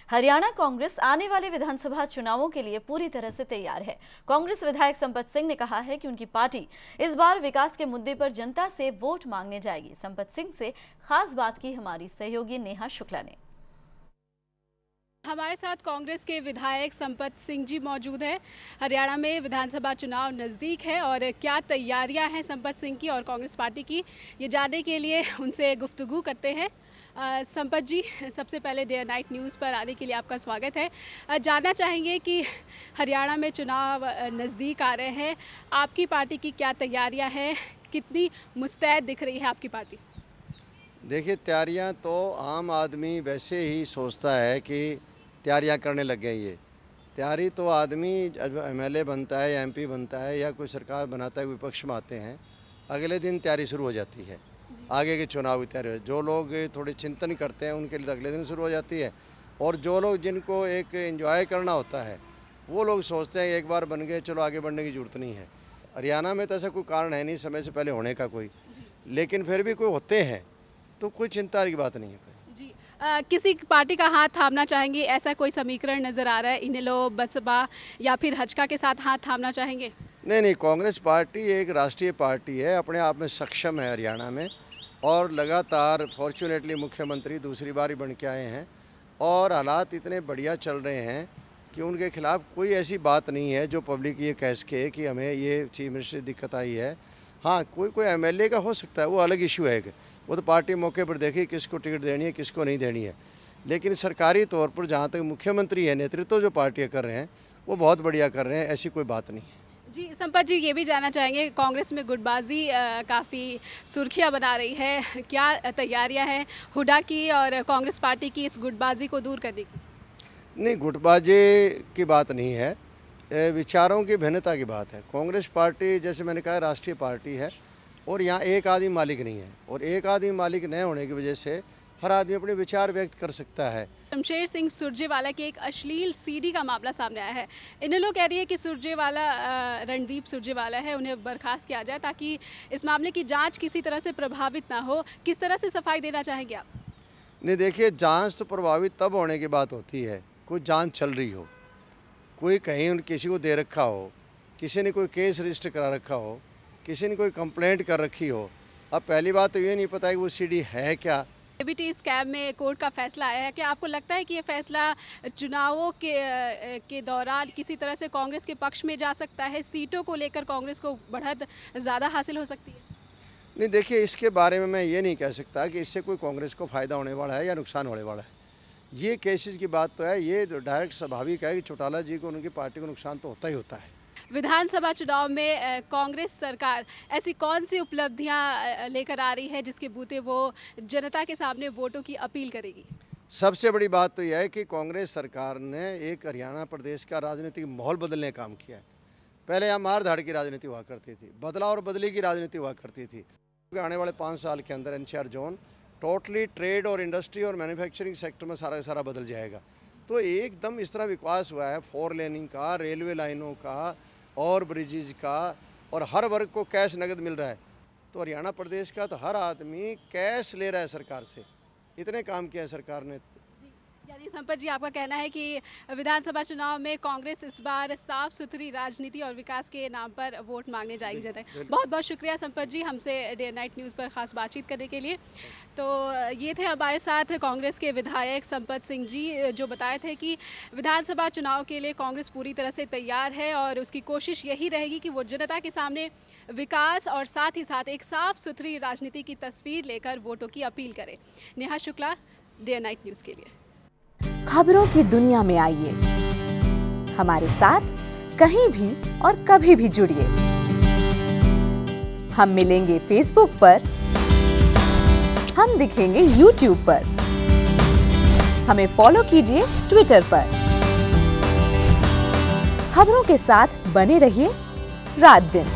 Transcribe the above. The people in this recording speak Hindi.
हरियाणा कांग्रेस आने वाले विधानसभा चुनावों के लिए पूरी तरह से तैयार है। कांग्रेस विधायक संपत सिंह ने कहा है कि उनकी पार्टी इस बार विकास के मुद्दे पर जनता से वोट मांगने जाएगी। संपत सिंह से खास बात की हमारी सहयोगी नेहा शुक्ला ने। हमारे साथ कांग्रेस के विधायक संपत सिंह जी मौजूद हैं। हरियाणा में विधानसभा चुनाव नज़दीक है और क्या तैयारियां हैं संपत सिंह की और कांग्रेस पार्टी की, ये जानने के लिए उनसे गुफ्तगू करते हैं। संपत जी, सबसे पहले डे नाइट न्यूज़ पर आने के लिए आपका स्वागत है। जानना चाहेंगे कि हरियाणा में चुनाव नज़दीक आ रहे हैं, आपकी पार्टी की क्या तैयारियाँ हैं, कितनी मुस्तैद दिख रही है आपकी पार्टी? देखिए, तैयारियां तो आम आदमी वैसे ही सोचता है कि तैयारियां करने लग गए। ये तैयारी तो आदमी जब एमएलए बनता है या एमपी बनता है या कोई सरकार बनाता है, विपक्ष में आते हैं, अगले दिन तैयारी शुरू हो जाती है। आगे के चुनाव की तैयारी जो लोग थोड़े चिंतन करते हैं उनके लिए तो अगले दिन शुरू हो जाती है, और जो लोग जिनको एक एंजॉय करना होता है वो लोग सोचते हैं एक बार बन गए, चलो आगे बढ़ने की ज़रूरत नहीं है। हरियाणा में तो ऐसा कोई कारण है नहीं समय से पहले होने का कोई, लेकिन फिर भी कोई होते हैं तो कोई चिंता की बात नहीं है। जी, किसी पार्टी का हाथ थामना चाहेंगे, ऐसा कोई समीकरण नज़र आ रहा है? इनेलो, बसपा या फिर हजका के साथ हाथ थामना चाहेंगे? नहीं, कांग्रेस पार्टी एक राष्ट्रीय पार्टी है, अपने आप में सक्षम है हरियाणा में, और लगातार फॉर्चुनेटली मुख्यमंत्री दूसरी बार ही बन के आए हैं और हालात इतने बढ़िया चल रहे हैं कि उनके खिलाफ कोई ऐसी बात नहीं है जो पब्लिक ये कह सके कि हमें ये चीफ मिनिस्टर दिक्कत आई है। हाँ, कोई एमएलए का हो सकता है, वो अलग इशू है, वो तो पार्टी मौके पर देखी किसको टिकट देनी है किसको नहीं देनी है। लेकिन सरकारी तौर पर जहाँ तक मुख्यमंत्री है, नेतृत्व जो पार्टियाँ कर रहे हैं वो बहुत बढ़िया कर रहे हैं, ऐसी कोई बात नहीं है। जी संपत जी, ये भी जानना चाहेंगे, कांग्रेस में गुटबाजी काफ़ी सुर्खियां बना रही है, क्या तैयारियां हैं हुड्डा की और कांग्रेस पार्टी की इस गुटबाजी को दूर करने की? नहीं, गुटबाजी की बात नहीं है, विचारों की भिन्नता की बात है। कांग्रेस पार्टी जैसे मैंने कहा राष्ट्रीय पार्टी है और यहाँ एक आदमी मालिक नहीं है, और एक आदमी मालिक न होने की वजह से हर आदमी अपने विचार व्यक्त कर सकता है। शमशेर सिंह सुरजेवाला के एक अश्लील सीडी का मामला सामने आया है। इनेलो कह रही है कि सुरजेवाला रणदीप सुरजेवाला है, उन्हें बर्खास्त किया जाए ताकि इस मामले की जांच किसी तरह से प्रभावित ना हो। किस तरह से सफाई देना चाहेंगे आप? नहीं, देखिए, जांच तो प्रभावित तब होने की बात होती है कोई जांच चल रही हो, कोई कहीं किसी को दे रखा हो, किसी ने कोई केस रजिस्टर करा रखा हो, किसी ने कोई कंप्लेंट कर रखी हो। अब पहली बात तो ये नहीं पता है कि वो सीडी है क्या। एबीटी स्कैम में कोर्ट का फैसला आया है, क्या आपको लगता है कि ये फैसला चुनावों के दौरान किसी तरह से कांग्रेस के पक्ष में जा सकता है? सीटों को लेकर कांग्रेस को बढ़त ज़्यादा हासिल हो सकती है? नहीं, देखिए, इसके बारे में मैं ये नहीं कह सकता कि इससे कोई कांग्रेस को फ़ायदा होने वाला है या नुकसान होने वाला है। ये केसेस की बात तो है, ये डायरेक्ट स्वाभाविक है कि चौटाला जी को उनकी पार्टी को नुकसान तो होता ही होता है। विधानसभा चुनाव में कांग्रेस सरकार ऐसी कौन सी उपलब्धियां लेकर आ रही है जिसके बूते वो जनता के सामने वोटों की अपील करेगी? सबसे बड़ी बात तो यह है कि कांग्रेस सरकार ने एक हरियाणा प्रदेश का राजनीतिक माहौल बदलने का काम किया है। पहले यहाँ मार धाड़ की राजनीति हुआ करती थी, बदला और बदली की राजनीति हुआ करती थी। आने वाले 5 साल के अंदर एनसीआर जोन टोटली ट्रेड और इंडस्ट्री और मैन्युफैक्चरिंग सेक्टर में सारा सारा बदल जाएगा। तो एकदम इस तरह विकास हुआ है 4 लेनिंग का, रेलवे लाइनों का और ब्रिजेज का, और हर वर्ग को कैश नगद मिल रहा है। तो हरियाणा प्रदेश का तो हर आदमी कैश ले रहा है सरकार से, इतने काम किया है सरकार ने। यानी संपत जी, आपका कहना है कि विधानसभा चुनाव में कांग्रेस इस बार साफ सुथरी राजनीति और विकास के नाम पर वोट मांगने जाएगी जनता। बहुत बहुत शुक्रिया संपत जी, हमसे डे नाइट न्यूज़ पर खास बातचीत करने के लिए। तो ये थे हमारे साथ कांग्रेस के विधायक संपत सिंह जी, जो बताए थे कि विधानसभा चुनाव के लिए कांग्रेस पूरी तरह से तैयार है और उसकी कोशिश यही रहेगी कि वो जनता के सामने विकास और साथ ही साथ एक साफ सुथरी राजनीति की तस्वीर लेकर वोटों की अपील करे। Neha Shukla, day night news के लिए। खबरों की दुनिया में आइए, हमारे साथ कहीं भी और कभी भी जुड़िए। हम मिलेंगे फेसबुक पर, हम दिखेंगे यूट्यूब पर, हमें फॉलो कीजिए ट्विटर पर। खबरों के साथ बने रहिए रात दिन।